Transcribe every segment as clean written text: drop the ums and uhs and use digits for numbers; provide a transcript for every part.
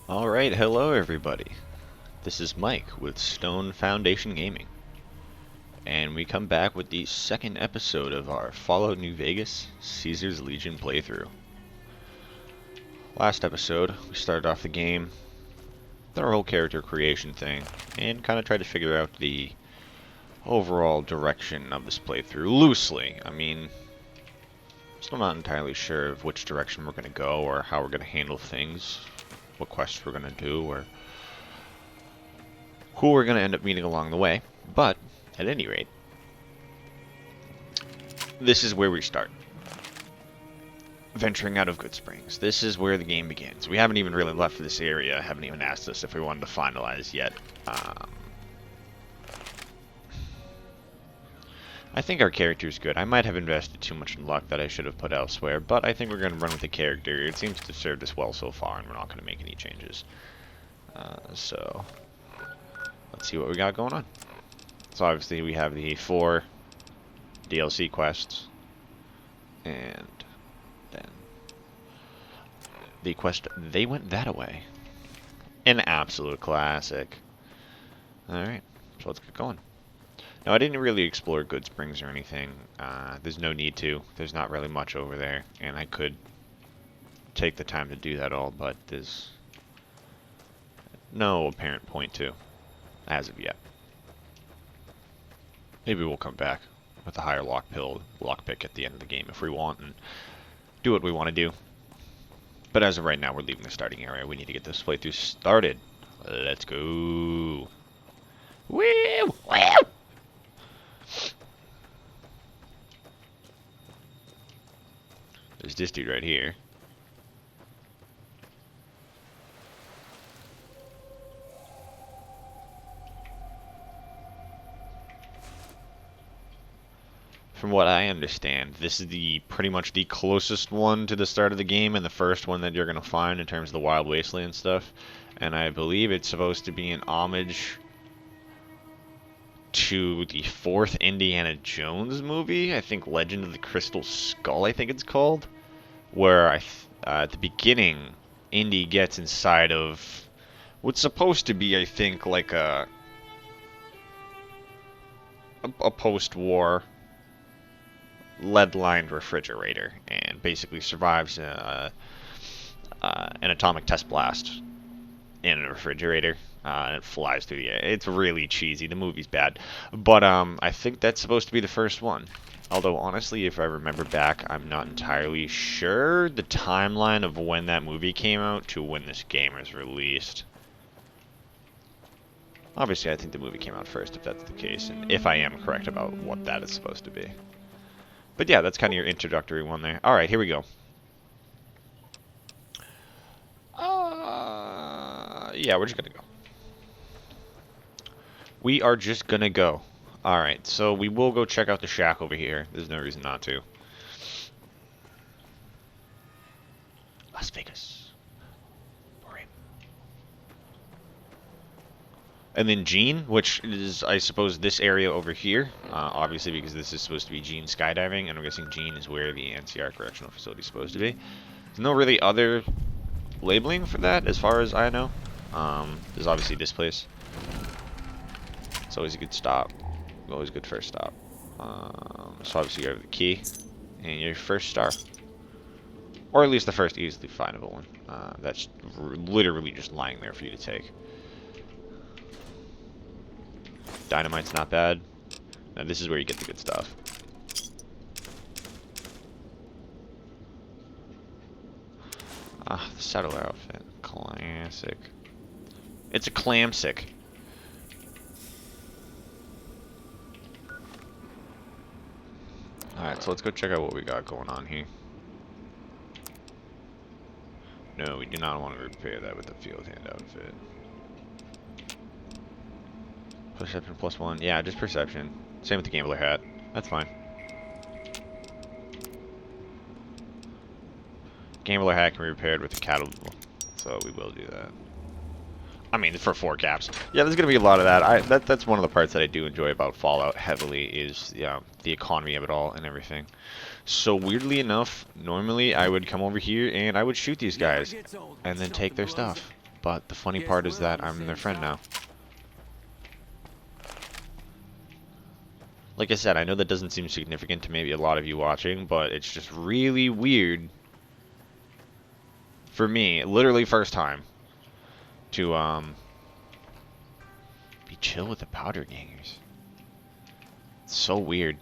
Alright, hello everybody. This is Mike with Stone Foundation Gaming. And we come back with the second episode of our Fallout New Vegas Caesar's Legion playthrough. Last episode, we started off the game with our whole character creation thing, and kind of tried to figure out the overall direction of this playthrough loosely. I mean, still not entirely sure of which direction we're going to go, or how we're going to handle things, what quests we're going to do, or who we're going to end up meeting along the way. But, at any rate, this is where we start. Venturing out of Goodsprings. This is where the game begins. We haven't even really left this area, haven't even asked us if we wanted to finalize yet. I think our character's good. I might have invested too much in luck that I should have put elsewhere, but I think we're going to run with the character. It seems to have served us well so far, and we're not going to make any changes. So, let's see what we got going on. So obviously we have the 4 DLC quests, and then the quest, They Went That-A-Way. An absolute classic. Alright, so let's get going. Now, I didn't really explore Goodsprings or anything. There's no need to. There's not really much over there, and I could take the time to do that all, but there's no apparent point to, as of yet. Maybe we'll come back with a higher lockpick at the end of the game if we want, and do what we want to do. But as of right now, we're leaving the starting area. We need to get this playthrough started. Let's go. Woo! Woo! There's this dude right here. From what I understand, this is pretty much the closest one to the start of the game, and the first one that you're going to find in terms of the Wild Wasteland stuff. And I believe it's supposed to be an homage to the 4th Indiana Jones movie. I think Legend of the Crystal Skull, I think it's called. Where at the beginning, Indy gets inside of what's supposed to be, I think, like a post-war lead-lined refrigerator, and basically survives an atomic test blast in a refrigerator, and it flies through the air. It's really cheesy. The movie's bad, but I think that's supposed to be the first one. Although, honestly, if I remember back, I'm not entirely sure the timeline of when that movie came out to when this game was released. Obviously, I think the movie came out first, if that's the case, and if I am correct about what that is supposed to be. But yeah, that's kind of your introductory one there. Alright, here we go. Yeah, we're just gonna go. We are just gonna go. Alright, so we will go check out the shack over here. There's no reason not to. Las Vegas. Primm. And then Gene, which is, I suppose, this area over here. Obviously, because this is supposed to be Gene skydiving, and I'm guessing Gene is where the NCR Correctional Facility is supposed to be. There's no really other labeling for that, as far as I know. There's obviously this place. It's always a good stop. Always a good first stop. So obviously you have the key and your first star, or at least the first easily findable one. That's literally just lying there for you to take. Dynamite's not bad. Now this is where you get the good stuff. The saddle outfit, classic. It's a clamsick. Alright, so let's go check out what we got going on here. No, we do not want to repair that with the field hand outfit. Perception +1. Yeah, just perception. Same with the gambler hat. That's fine. Gambler hat can be repaired with the cattle, so we will do that. I mean, for 4 caps. Yeah, there's gonna be a lot of that. That's one of the parts that I do enjoy about Fallout heavily is the economy of it all and everything. So weirdly enough, normally I would come over here and I would shoot these guys and then take their stuff. But the funny part is that I'm their friend now. Like I said, I know that doesn't seem significant to maybe a lot of you watching, but it's just really weird for me, literally first time, to be chill with the powder gangers. It's so weird.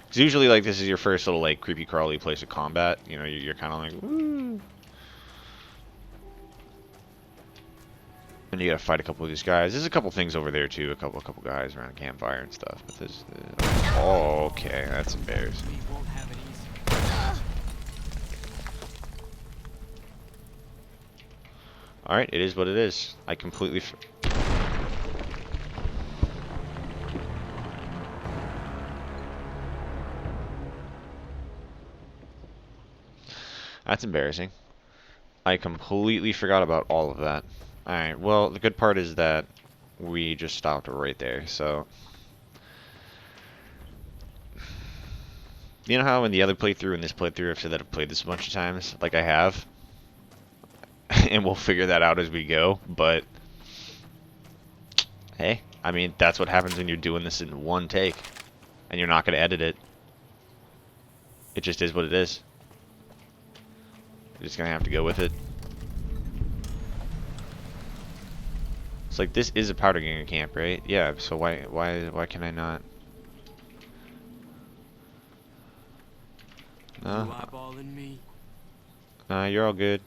Because usually, like, this is your first little, like, creepy crawly place of combat. You know, you're kind of like, woo. And you gotta fight a couple of these guys. There's a couple things over there too. A couple guys around a campfire and stuff. But there's, oh, okay, that's embarrassing. All right, it is what it is. I completely. That's embarrassing. I completely forgot about all of that. Alright, well, the good part is that we just stopped right there, so... You know how in the other playthrough and this playthrough I've said that I've played this a bunch of times? Like I have. And we'll figure that out as we go, but... Hey, I mean, that's what happens when you're doing this in one take. And you're not going to edit it. It just is what it is. You're just going to have to go with it. It's like, this is a powder ganger camp, right? Yeah, so why can I not? No. Nah, you're all good.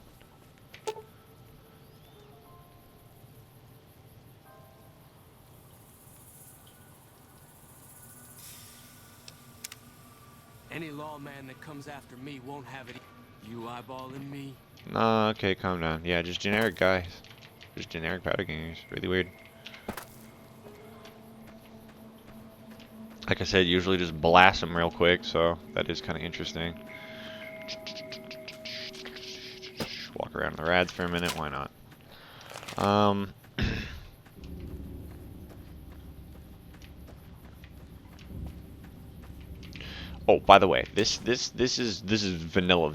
Any lawman that comes after me won't have it. You eyeballing me? Nah, okay, calm down. Yeah, just generic guys. Just generic powder gangers. Really weird. Like I said, usually just blast them real quick, so that is kind of interesting. Walk around the rads for a minute, why not? Oh, by the way, this is vanilla.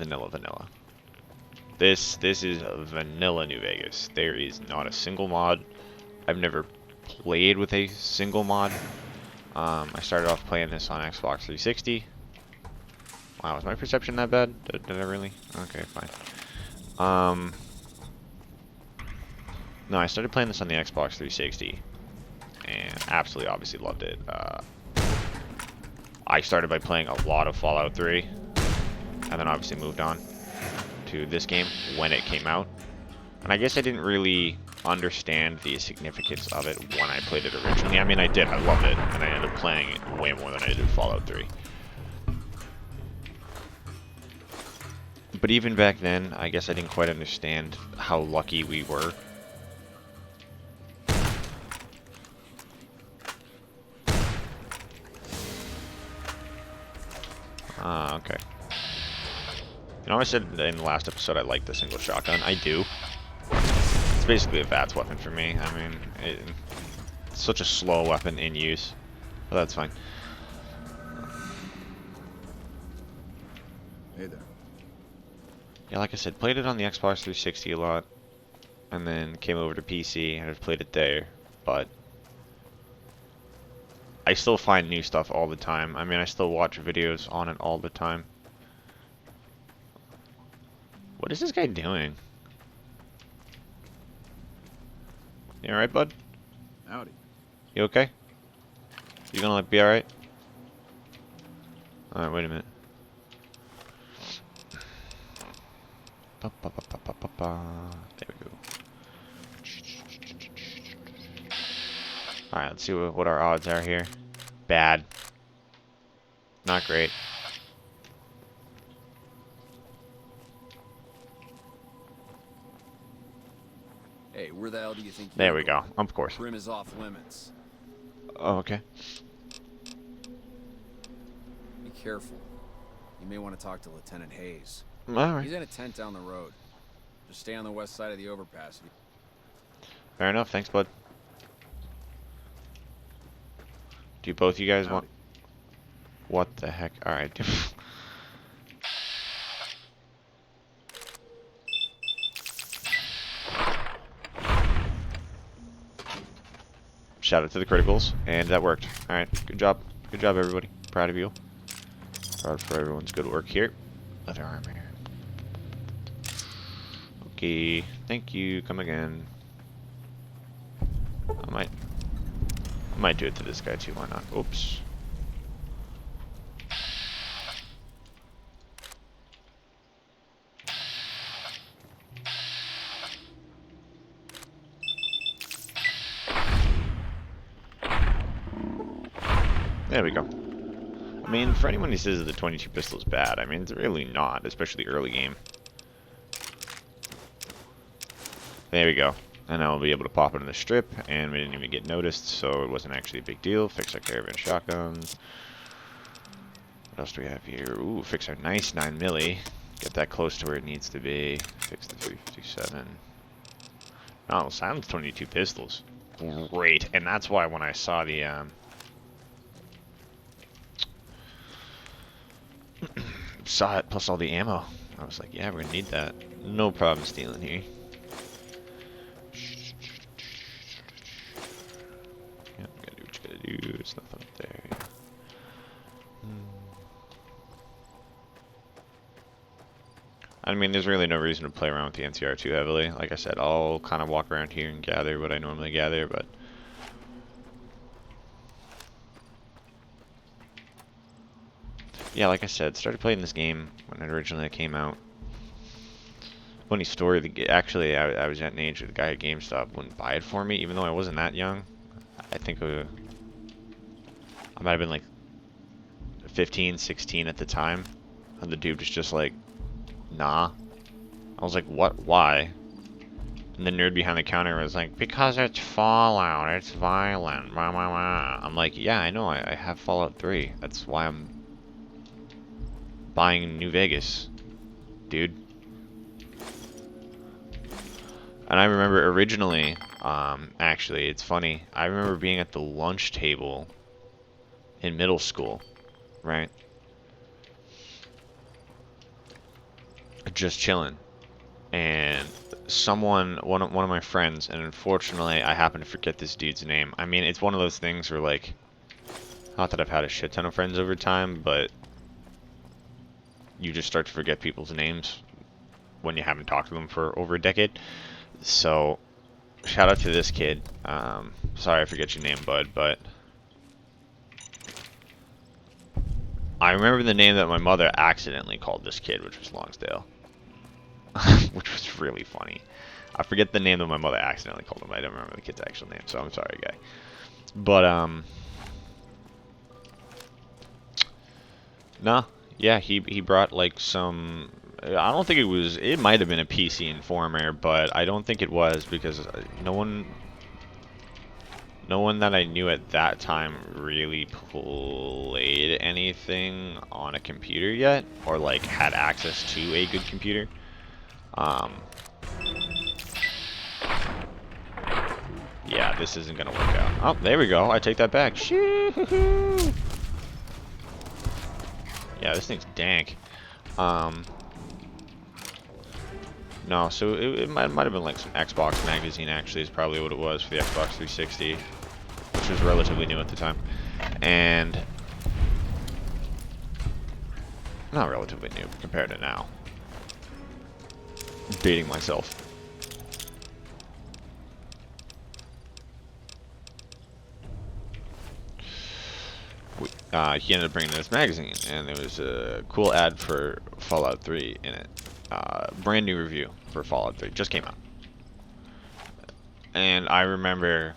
This is vanilla New Vegas. There is not a single mod. I've never played with a single mod. I started off playing this on Xbox 360. Wow, is my perception that bad? Did I really? Okay, fine. No, I started playing this on the Xbox 360, and absolutely, obviously loved it. I started by playing a lot of Fallout 3, and then obviously moved on to this game when it came out. And I guess I didn't really understand the significance of it when I played it originally. I mean, I did. I loved it, and I ended up playing it way more than I did Fallout 3. But even back then, I guess I didn't quite understand how lucky we were. Ah, okay. You know, I said in the last episode I like the single shotgun. I do. It's basically a VATS weapon for me. I mean, it's such a slow weapon in use. But that's fine. Hey there. Yeah, like I said, played it on the Xbox 360 a lot. And then came over to PC and I've played it there. But I still find new stuff all the time. I mean, I still watch videos on it all the time. What is this guy doing? You alright, bud? Howdy. You okay? You gonna be alright? Alright, wait a minute. There we go. Alright, let's see what our odds are here. Bad. Not great. Hey, where the hell do you think There you're we go. going? Of course. Primm is off limits. Oh, okay. Be careful. You may want to talk to Lieutenant Hayes. Alright. He's in a tent down the road. Just stay on the west side of the overpass. Fair enough. Thanks, bud. Do both you guys want... What the heck? Alright. Shout out to the criticals, and that worked. Alright, good job. Good job, everybody. Proud of you. Proud for everyone's good work here. Leather armor. Okay, thank you. Come again. I might do it to this guy too. Why not? Oops. There we go. I mean, for anyone who says that the 22 pistol is bad, I mean, it's really not, especially early game. There we go. And now we'll be able to pop it in the strip, and we didn't even get noticed, so it wasn't actually a big deal. Fix our caravan shotguns. What else do we have here? Ooh, fix our nice 9 milli. Get that close to where it needs to be. Fix the 357. Oh, silence 22 pistols. Great. And that's why when I saw the saw it plus all the ammo, I was like, yeah, we're gonna need that. No problem stealing here. Yeah, gotta do what you gotta do. It's nothing up there. I mean, there's really no reason to play around with the NCR too heavily. Like I said, I'll kind of walk around here and gather what I normally gather, but yeah, like I said, started playing this game when it originally came out. Funny story, actually, I was at an age where the guy at GameStop wouldn't buy it for me, even though I wasn't that young. I think I might have been like 15, 16 at the time. And the dude was just like, nah. I was like, what? Why? And the nerd behind the counter was like, because it's Fallout, it's violent, blah, blah, blah. I'm like, yeah, I know, I have Fallout 3. That's why I'm buying New Vegas, dude. And I remember originally, actually, it's funny, I remember being at the lunch table in middle school, right? Just chilling. And one of my friends, and unfortunately, I happen to forget this dude's name. I mean, it's one of those things where, like, not that I've had a shit ton of friends over time, but you just start to forget people's names when you haven't talked to them for over a decade. So, shout out to this kid. Sorry I forget your name, bud, but I remember the name that my mother accidentally called this kid, which was Longsdale. Which was really funny. I forget the name that my mother accidentally called him. I don't remember the kid's actual name, so I'm sorry, guy. But, nah, yeah, he brought, like, some... I don't think it might have been a PC Informer, but I don't think it was, because no one that I knew at that time really played anything on a computer yet, or, like, had access to a good computer. Yeah, this isn't gonna work out. Oh, there we go. I take that back. Shoo-hoo-hoo. Yeah, this thing's dank. No, so it might have been like some Xbox magazine, actually, is probably what it was for the Xbox 360, which was relatively new at the time. And not relatively new compared to now. Dating myself. He ended up bringing this magazine, and there was a cool ad for Fallout 3 in it. Brand new review for Fallout 3, just came out. And I remember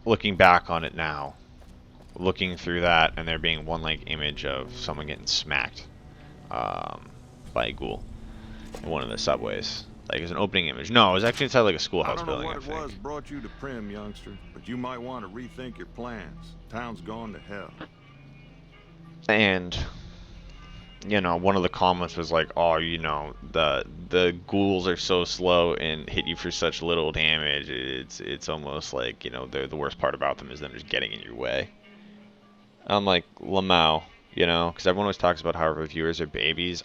looking back on it now, looking through that, and there being one like image of someone getting smacked by a ghoul in one of the subways. Like, it was an opening image. No, it was actually inside like a schoolhouse building, I think. I don't know what it was brought you to Primm, youngster, but you might want to rethink your plans. Town's gone to hell. And, you know, one of the comments was like, oh, you know, the ghouls are so slow and hit you for such little damage. It's almost like, you know, the worst part about them is them just getting in your way. I'm like, lmao, you know, because everyone always talks about how reviewers are babies.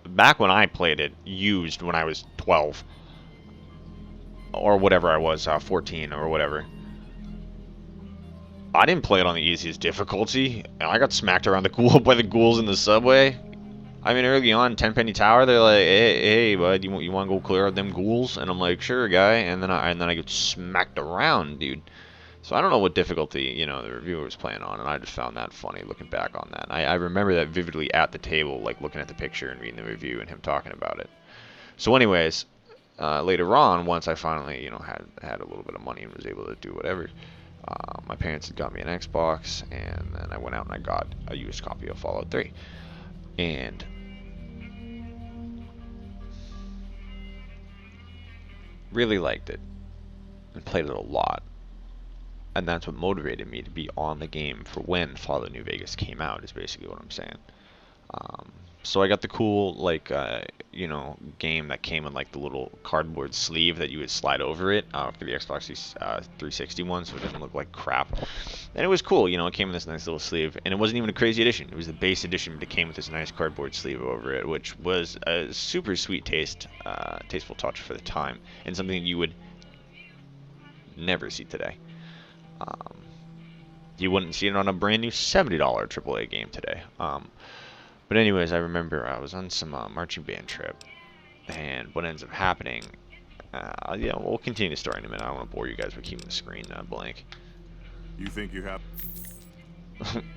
Back when I played it, used when I was 12, or whatever I was, 14 or whatever. I didn't play it on the easiest difficulty. I got smacked around the ghoul by the ghouls in the subway. I mean, early on, Tenpenny Tower, they're like, hey, bud, you want to go clear out them ghouls? And I'm like, sure, guy. And then I get smacked around, dude. So I don't know what difficulty, you know, the reviewer was playing on, and I just found that funny looking back on that. I remember that vividly at the table, like looking at the picture and reading the review and him talking about it. So anyways, later on, once I finally, you know, had a little bit of money and was able to do whatever, my parents had got me an Xbox, and then I went out and I got a used copy of Fallout 3. And really liked it and played it a lot. And that's what motivated me to be on the game for when Fallout New Vegas came out, is basically what I'm saying. So I got the cool, like, you know, game that came in, like, the little cardboard sleeve that you would slide over it for the Xbox 360 one, so it didn't look like crap. And it was cool, you know, it came in this nice little sleeve. And it wasn't even a crazy edition. It was the base edition, but it came with this nice cardboard sleeve over it, which was a super sweet tasteful touch for the time, and something that you would never see today. You wouldn't see it on a brand new $70 AAA game today. But anyways, I remember I was on some marching band trip, and what ends up happening, yeah, we'll continue the story in a minute. I don't want to bore you guys with keeping the screen blank. You think you have...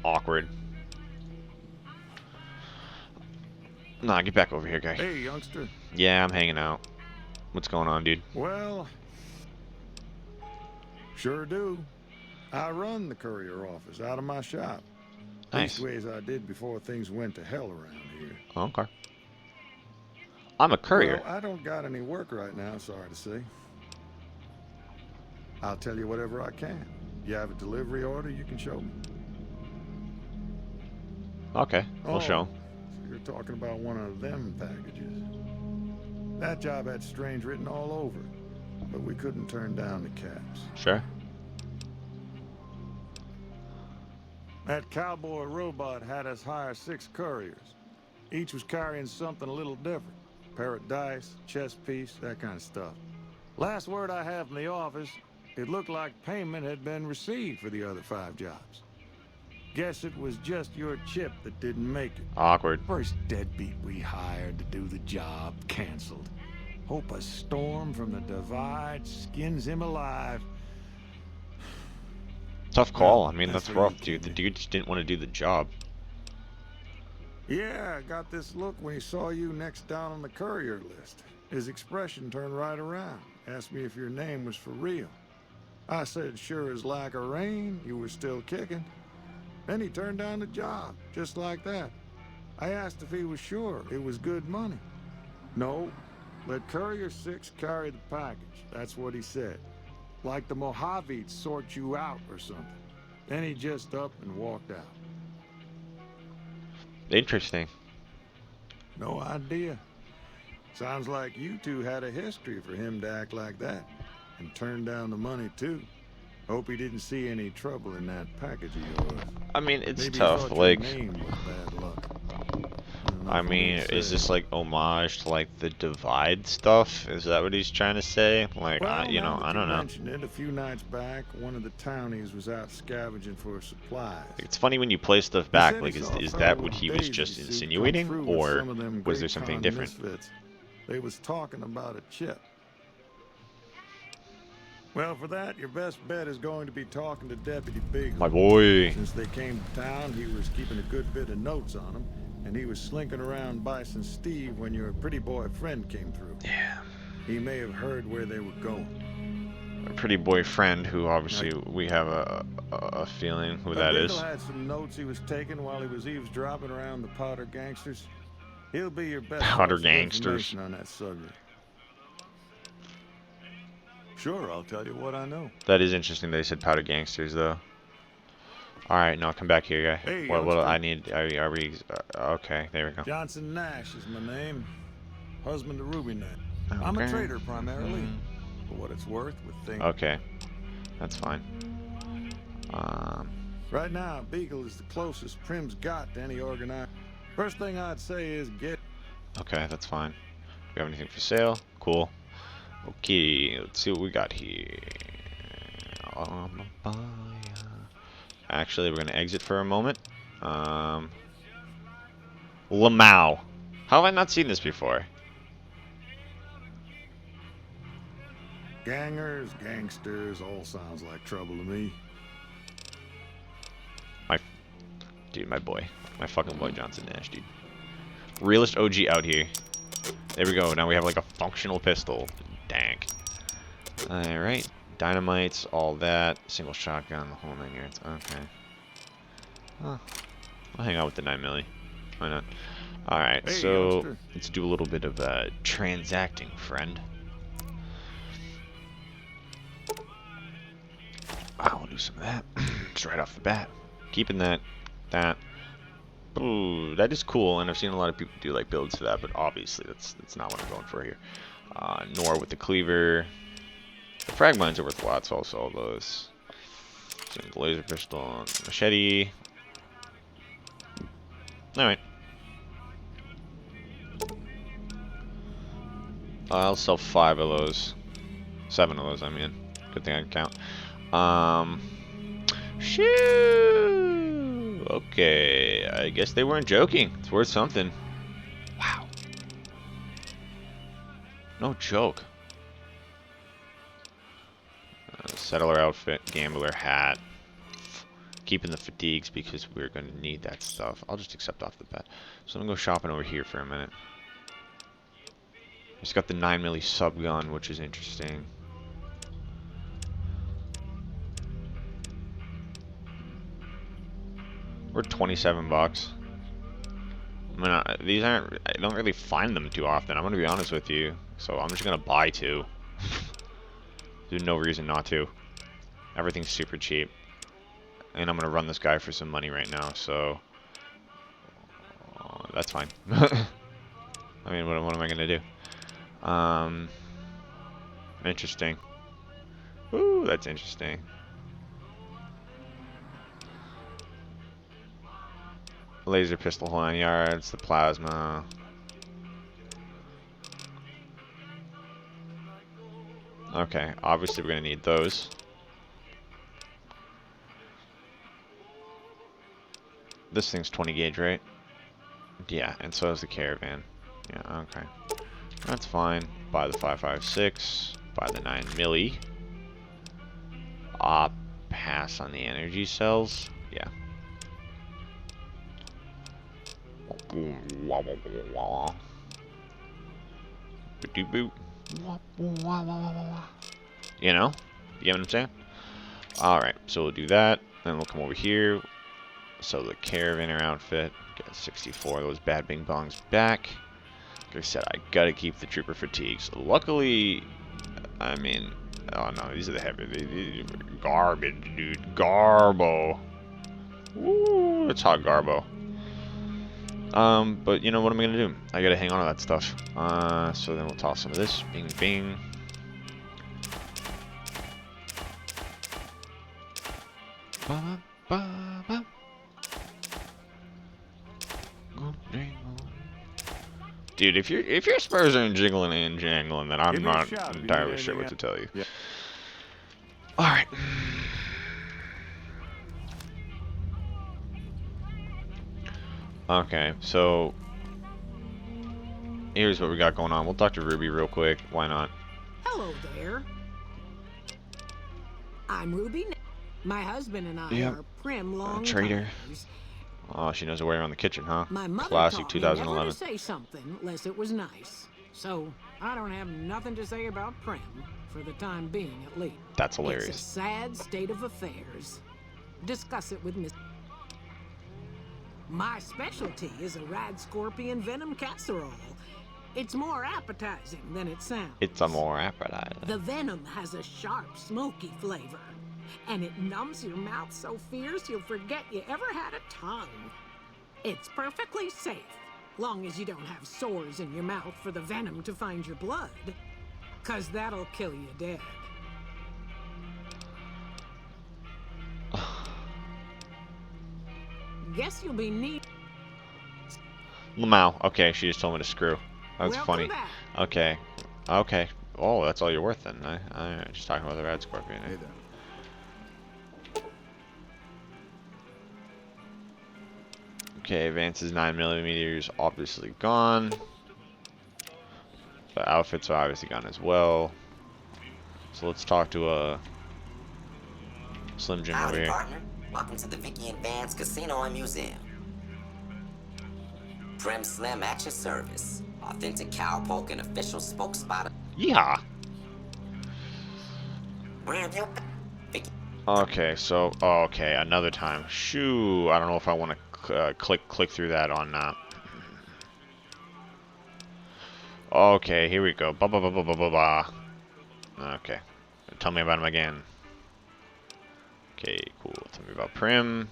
Awkward. Nah, get back over here, guy. Hey, youngster. Yeah, I'm hanging out. What's going on, dude? Well, sure do. I run the courier office out of my shop. Nice. Leastways I did before things went to hell around here. Okay. I'm a courier. Well, I don't got any work right now, sorry to say. I'll tell you whatever I can. You have a delivery order you can show me. Okay, we'll show. So you're talking about one of them packages. That job had strange written all over it, but we couldn't turn down the caps. Sure. That cowboy robot had us hire 6 couriers. Each was carrying something a little different. Pair of dice, chess piece, that kind of stuff. Last word I have from the office, it looked like payment had been received for the other 5 jobs. Guess it was just your chip that didn't make it. Awkward. First deadbeat we hired to do the job canceled. Hope a storm from the divide skins him alive. Tough call. Well, I mean, that's that's where rough, you dude. The came in. dude just didn't want to do the job. Yeah, I got this look when he saw you next down on the courier list. His expression turned right around. Asked me if your name was for real. I said, sure as like a rain, you were still kicking. Then he turned down the job, just like that. I asked if he was sure it was good money. No, let Courier 6 carry the package. That's what he said. Like the Mojaves sort you out or something. Then he just up and walked out. Interesting. No idea. Sounds like you two had a history for him to act like that. And turn down the money, too. Hope he didn't see any trouble in that package of yours. I mean, it's Maybe he tough. thought your Like, name was bad luck. I mean, is this like homage to like the Divide stuff? Is that what he's trying to say? Like, Well, you know, now that I don't you know. mentioned it, a few nights back, one of the townies was out scavenging for supplies. It's funny when you play stuff He back. said Like, he is saw a is fellow that with what he was Daisy just suit come insinuating, through with or some of them was there great something con different? misfits. They was talking about a chip. Well, for that, your best bet is going to be talking to Deputy Big. My boy. Since they came to town, he was keeping a good bit of notes on them, and he was slinking around Bison Steve when your pretty boy friend came through. Yeah. He may have heard where they were going. A pretty boy friend who obviously we have a feeling who that is. Beagle had some notes he was taking while he was eavesdropping around the Powder Gangsters. He'll be your best Powder source of Gangsters. information on that subject. Sure, I'll tell you what I know. That is interesting. They said Powder Gangsters though. All right, no, come back here, guy. Hey, what youngster. I need? Are we? Okay, there we go. Johnson Nash is my name. Husband to Ruby Nash. I'm a Okay. trader primarily. For what it's worth with things. Okay, that's fine. Right now, Beagle is the closest Primm's got to any organized. First thing I'd say is get. Okay, that's fine. Do we have anything for sale? Cool. Okay, let's see what we got here. Actually, we're gonna exit for a moment. Lmao. How have I not seen this before? Gangers, gangsters, all sounds like trouble to me. Dude, my boy. My fucking boy Johnson Nash, dude. Realist OG out here. There we go. Now we have like a functional pistol. Dank. Alright. Dynamites, all that. Single shotgun, the whole 9 yards. Okay. Huh. I'll hang out with the 9mm. Why not? Alright, Hey, so youngster. let's do a little bit of transacting, friend. I'll do some of that. Just right off the bat. Keeping that. Ooh, that is cool, and I've seen a lot of people do like builds for that, but obviously that's not what I'm going for here. Nor with the cleaver. The frag mines are worth a lot, so I'll sell those. So laser pistol, machete. Alright. I'll sell 5 of those. 7 of those, I mean. Good thing I can count. Shoo! Okay, I guess they weren't joking. It's worth something. Wow. No joke. Settler outfit, gambler hat. Keeping the fatigues because we're going to need that stuff. I'll just accept off the bat. So I'm going to go shopping over here for a minute. Just got the 9mm subgun, which is interesting. We're 27 bucks. I mean, these aren't. I don't really find them too often. I'm gonna be honest with you. So I'm just gonna buy 2. There's no reason not to. Everything's super cheap, and I'm gonna run this guy for some money right now. So that's fine. I mean, what am I gonna do? Interesting. Ooh, that's interesting. Laser pistol, whole 9 yards, the plasma. Okay, obviously we're gonna need those. This thing's 20 gauge, right? Yeah, and so is the caravan. Yeah, okay. That's fine. Buy the 5.56. Buy the 9mm. Pass on the energy cells. Yeah. You know? You get what I'm saying? Alright, so we'll do that. Then we'll come over here. So the caravaner outfit. Get 64 of those bad bing bongs back. Like I said, I gotta keep the trooper fatigues. Luckily, I mean, oh no, these are the heavy. These are garbage, dude. Garbo. Ooh, it's hot garbo. But you know what am I gonna do? I gotta hang on to that stuff. So then we'll toss some of this. Bing, bing. Ba, ba, ba. Dude, if your spurs aren't jiggling and jangling, then I'm Give me a not shout if you entirely need sure what anything to tell you. Yeah. All right. Okay, so here's what we got going on. We'll talk to Ruby real quick. Why not? Hello there. I'm Ruby. My husband and I Yep. are Primm long traitor. Oh, she knows her way around the kitchen, huh? My mother Classic taught me never 2011. to say something unless it was nice. So I don't have nothing to say about Primm for the time being, at least. That's It's a hilarious. sad state of affairs. Discuss it with Miss. My specialty is a rad scorpion venom casserole. It's more appetizing than it sounds. It's a more appetite. The venom has a sharp, smoky flavor, and it numbs your mouth so fierce you'll forget you ever had a tongue. It's perfectly safe, long as you don't have sores in your mouth for the venom to find your blood, 'cause that'll kill you dead. Guess you'll be neat. Lmao. Okay, she just told me to screw. That's Welcome funny. back. Okay. Okay. Oh, that's all you're worth then. I just talking about the Red Scorpion. Hey there. Okay, Vance is 9mm, obviously gone. The outfits are obviously gone as well. So let's talk to Slim Jim over Howdy, here. partner. Welcome to the Vicky and Vance Casino and Museum. Primm Slim at your service. Authentic cowpoke and official spokesspot. Yeehaw! Where have you been? Vicky. Okay, so okay, another time. Shoo! I don't know if I want to click through that on. Okay, here we go. Ba ba ba ba ba ba ba. Okay, tell me about him again. Okay, cool. Tell me about Primm.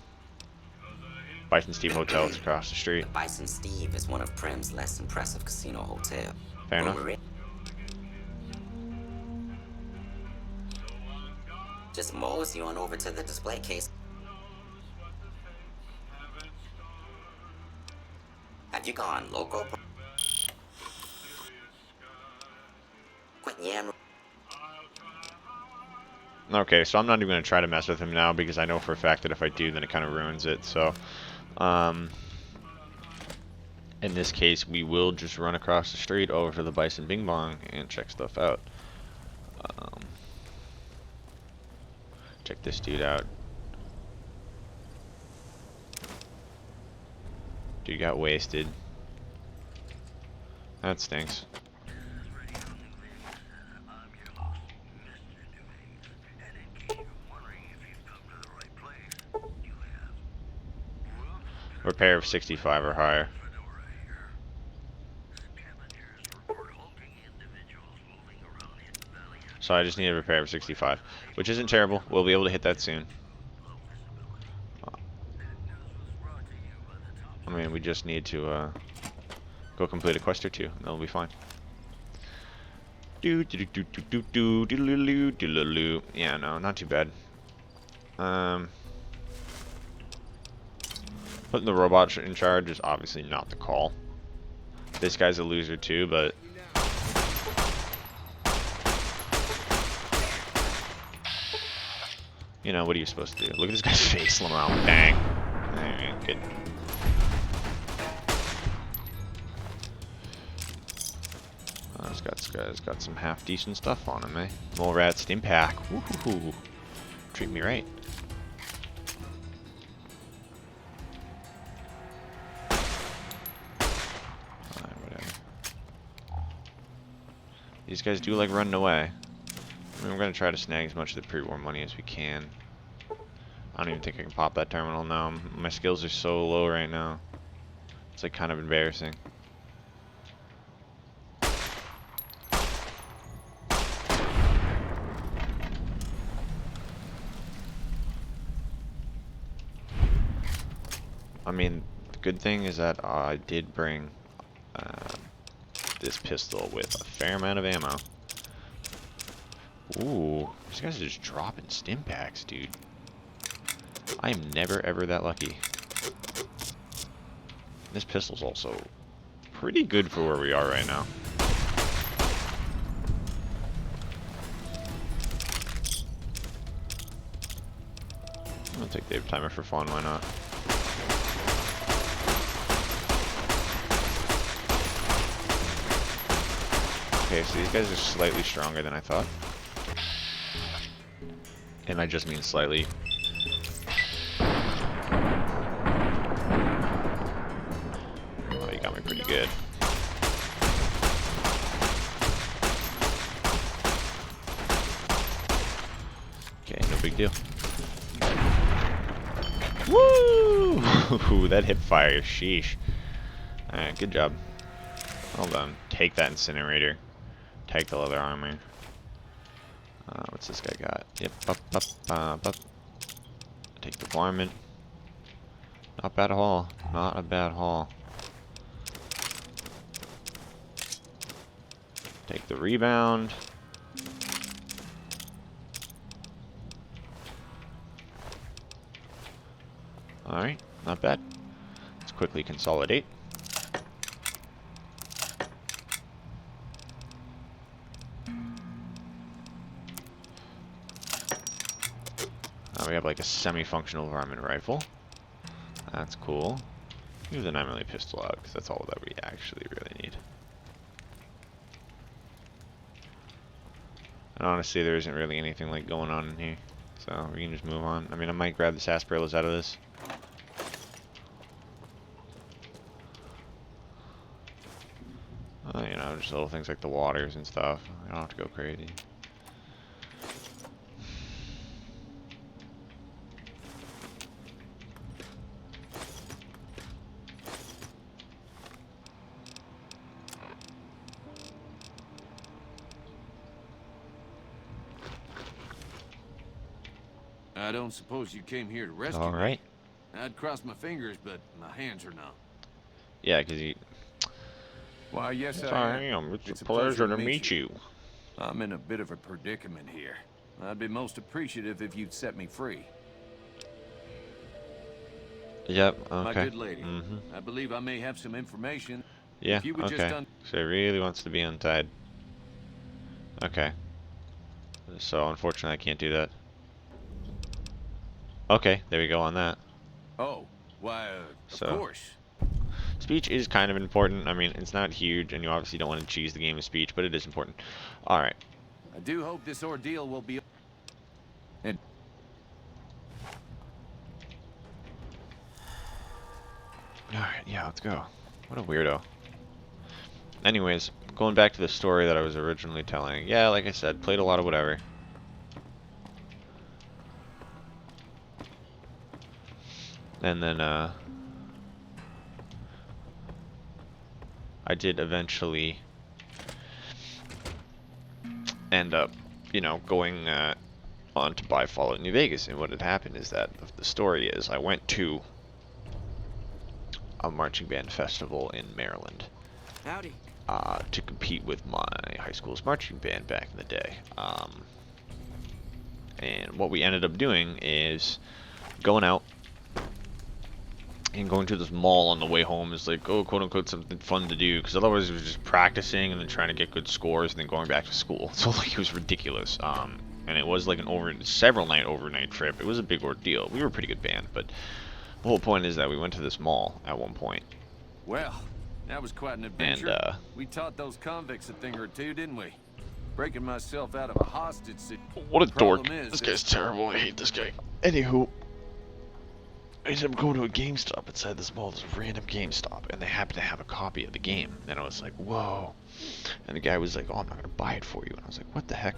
Bison Steve Hotel is across the street. The Bison Steve is one of Primm's less impressive casino hotels. Fair enough. Just mosey on over to the display case. Have you gone local? Quit yammering. Okay, so I'm not even going to try to mess with him now because I know for a fact that if I do, then it kind of ruins it. So, in this case, we will just run across the street over to the Bison Bing Bong and check stuff out. Check this dude out. Dude got wasted. That stinks. Repair of 65 or higher. So I just need a repair of 65, which isn't terrible. We'll be able to hit that soon. I mean, we just need to go complete a quest or two, and that'll be fine. Yeah, no, not too bad. Putting the robot in charge is obviously not the call. This guy's a loser too, but you know, what are you supposed to do? Look at this guy's face, lmao. Bang. Alright, good. This guy's got some half decent stuff on him, eh? Mole rat stim pack. Woohoo! Treat me right. Alright, whatever. These guys do like running away. I mean, we're gonna try to snag as much of the pre-war money as we can. I don't even think I can pop that terminal now. My skills are so low right now. It's like kind of embarrassing. I mean, the good thing is that I did bring this pistol with a fair amount of ammo. Ooh, these guys are just dropping stim packs, dude. I am never ever that lucky. This pistol's also pretty good for where we are right now. I'll take the timer for fun, why not? Okay, so these guys are slightly stronger than I thought. And I just mean slightly. Oh, you got me pretty good. Okay, no big deal. Woo! That hip fire, sheesh. Alright, good job. Well done. Take that incinerator. Take the leather armor. What's this guy got? Yep, up. Take the varmint. Not bad haul. Not a bad haul. Take the rebound. Alright, not bad. Let's quickly consolidate. We have like a semi-functional varmint rifle. That's cool. Leave the 9mm pistol out because that's all that we actually really need. And honestly, there isn't really anything like going on in here, so we can just move on. I mean, I might grab the sarsaparillas out of this. You know, just little things like the waters and stuff. I don't have to go crazy. I don't suppose you came here to rescue All right. me. I'd cross my fingers, but my hands are numb. Yeah, because you. Why, yes, I am. It's a pleasure to meet you. I'm in a bit of a predicament here. I'd be most appreciative if you'd set me free. Yep. Okay. My good lady, I believe I may have some information. Yeah. If you would Okay. just So he really wants to be untied. Okay. So unfortunately, I can't do that. Okay, there we go on that. Oh, why, So- of course. Speech is kind of important. I mean, it's not huge, and you obviously don't want to cheese the game of speech, but it is important. All right. I do hope this ordeal will be... And All right. Yeah, let's go. What a weirdo. Anyways, going back to the story that I was originally telling. Yeah, like I said, played a lot of whatever. And then, I did eventually end up, you know, going on to buy Fallout New Vegas. And what had happened is that the story is I went to a marching band festival in Maryland Howdy. to compete with my high school's marching band back in the day. And what we ended up doing is going out and going to this mall on the way home is like, oh, quote unquote, something fun to do, because otherwise it was just practicing and then trying to get good scores and then going back to school. So like it was ridiculous. And it was like an several night overnight trip. It was a big ordeal. We were a pretty good band, but the whole point is that we went to this mall at one point. well, that was quite an adventure. And we taught those convicts a thing or two, didn't we? Breaking myself out of a hostage situation. what a dork. Problem is, This guy's terrible. I hate this guy. Anywho, I ended up going to a GameStop inside this mall, this random GameStop, and they happened to have a copy of the game. And I was like, whoa. And the guy was like, oh, I'm not going to buy it for you. And I was like, what the heck?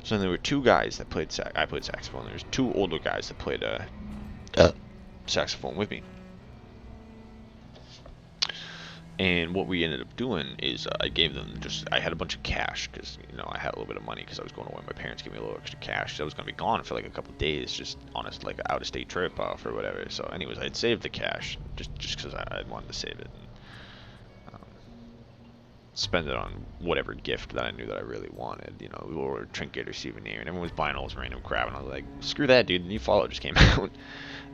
So then there were two guys that played I played saxophone. There was two older guys that played saxophone with me. And what we ended up doing is I gave them I had a bunch of cash because, you know, I had a little bit of money because I was going away. My parents gave me a little extra cash. So I was going to be gone for like a couple of days, just on a, like, out-of-state trip off or whatever. So anyways, I'd saved the cash just because I wanted to save it. And, spend it on whatever gift that I knew that I really wanted, you know, or trinket or souvenir. And everyone was buying all this random crap. And I was like, screw that, dude. The new Fallout just came out.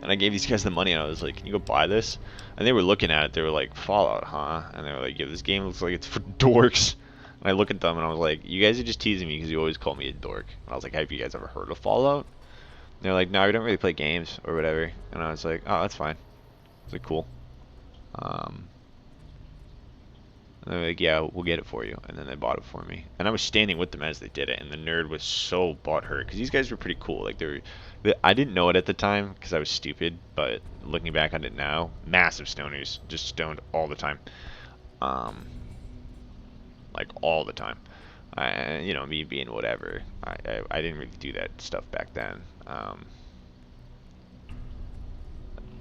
And I gave these guys the money, and I was like, can you go buy this? And they were looking at it. They were like, Fallout, huh? And they were like, yeah, this game looks like it's for dorks. And I look at them, and I was like, you guys are just teasing me because you always call me a dork. And I was like, have you guys ever heard of Fallout? And they're like, no, we don't really play games or whatever. And I was like, oh, that's fine. I was like, cool. And they're like, yeah, we'll get it for you. And then they bought it for me. And I was standing with them as they did it, and the nerd was so butthurt because these guys were pretty cool. Like I didn't know it at the time because I was stupid, but looking back on it now, massive stoners, just stoned all the time, like all the time. You know, me being whatever, I didn't really do that stuff back then.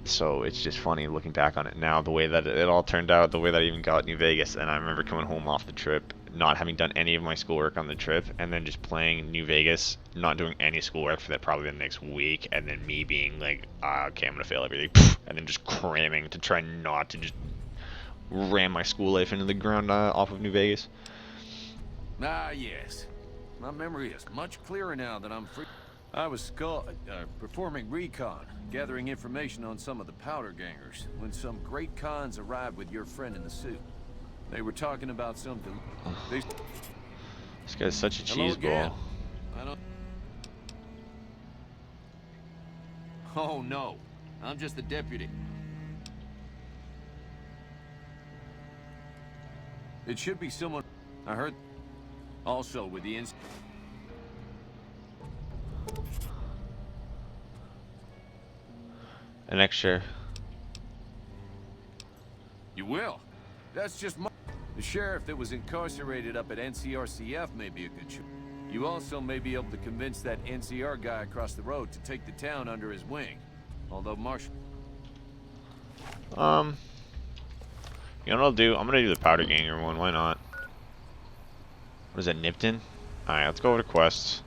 So it's just funny looking back on it now, the way that it all turned out, the way that I even got New Vegas. And I remember coming home off the trip, not having done any of my schoolwork on the trip, and then just playing New Vegas, not doing any schoolwork for that probably the next week, and then me being like, okay, I'm gonna fail everything, and then just cramming to try not to just ram my school life into the ground off of New Vegas. Ah, yes. My memory is much clearer now that I'm free. I was performing recon, gathering information on some of the powder gangers, when some great cons arrived with your friend in the suit. They were talking about something. This guy's such a Hello again. cheeseball. I don't... Oh, no. I'm just the deputy. It should be someone... I heard... Also, with the An extra. You will. That's just my... The sheriff that was incarcerated up at NCRCF may be a good choice. You also may be able to convince that NCR guy across the road to take the town under his wing. Although Marshall... You know what I'll do? I'm gonna do the powder ganger one. Why not? What is that, Nipton? Alright, let's go over to quests.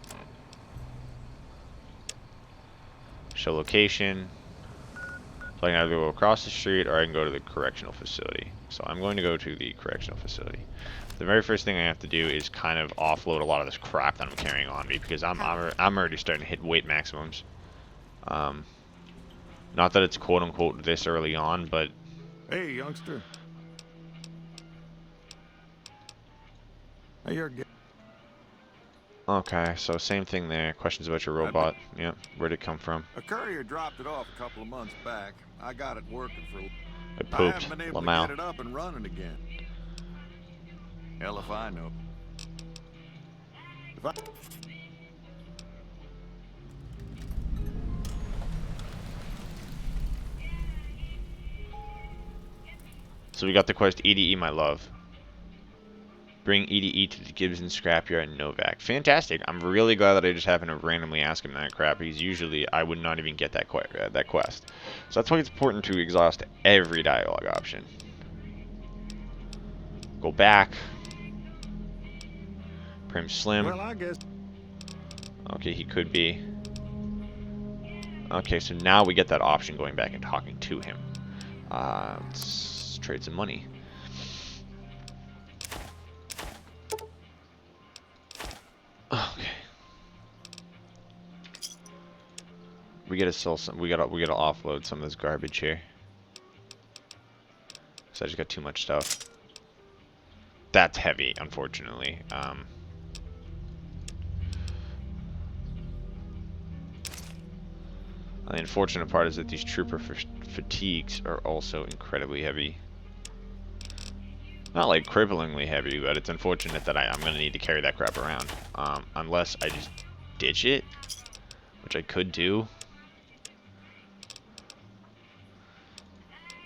Show location. So I can either go across the street or I can go to the correctional facility. So I'm going to go to the correctional facility. The very first thing I have to do is kind of offload a lot of this crap that I'm carrying on me because I'm already starting to hit weight maximums. Not that it's quote unquote this early on, but Hey, youngster. Hey, you're... okay. So same thing there. Questions about your robot. Yep. Where'd it come from? A courier dropped it off a couple of months back. I got it working for... It I pooped. haven't been able to lmao. get it up and running again. Hell if I know. If I... So we got the quest EDE, my love. Bring EDE to the Gibson scrapyard in Novak. Fantastic. I'm really glad that I just happened to randomly ask him that crap. Because usually I would not even get that quest. So that's why it's important to exhaust every dialogue option. Go back. Primm Slim. Well, I guess... Okay, he could be. Okay, so now we get that option going back and talking to him. Let's trade some money. Okay. We gotta sell some. We gotta offload some of this garbage here. So I just got too much stuff. That's heavy, unfortunately. The unfortunate part is that these trooper fatigues are also incredibly heavy. Not like cripplingly heavy, but it's unfortunate that I'm going to need to carry that crap around. Unless I just ditch it, which I could do.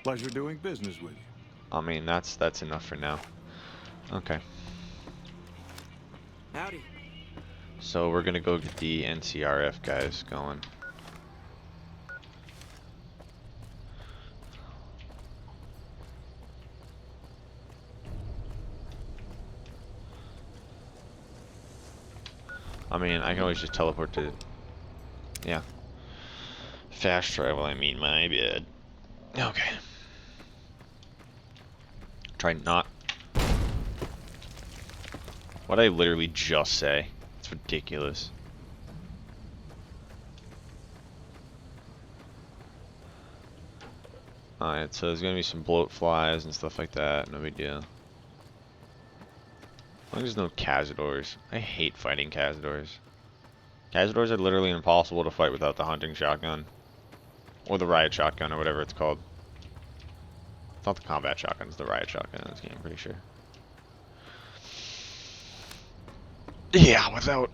Pleasure doing business with you. I mean, that's enough for now. Okay. Howdy. So we're going to go get the NCRF guys going. I mean, I can always just teleport to... Yeah. Fast travel, I mean, my bad. Okay. Try not... What did I literally just say? It's ridiculous. Alright, so there's gonna be some bloat flies and stuff like that. No big deal. As long as there's no Cazadors. I hate fighting Cazadors. Cazadors are literally impossible to fight without the hunting shotgun. Or the riot shotgun, or whatever it's called. It's not the combat shotgun, it's the riot shotgun in this game, I'm pretty sure. Yeah, without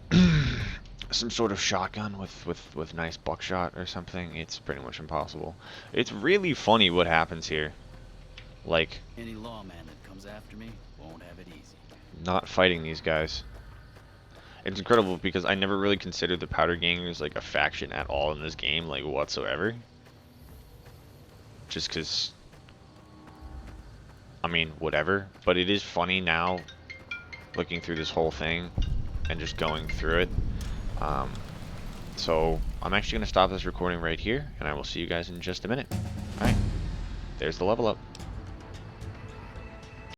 some sort of shotgun with nice buckshot or something, it's pretty much impossible. It's really funny what happens here. Like, Any lawman that comes after me won't have it easy. not fighting these guys. It's incredible because I never really considered the Powder Gangers like a faction at all in this game, like whatsoever. Just because, I mean, whatever. But it is funny now, looking through this whole thing and just going through it. So I'm actually going to stop this recording right here, and I will see you guys in just a minute. Alright, there's the level up.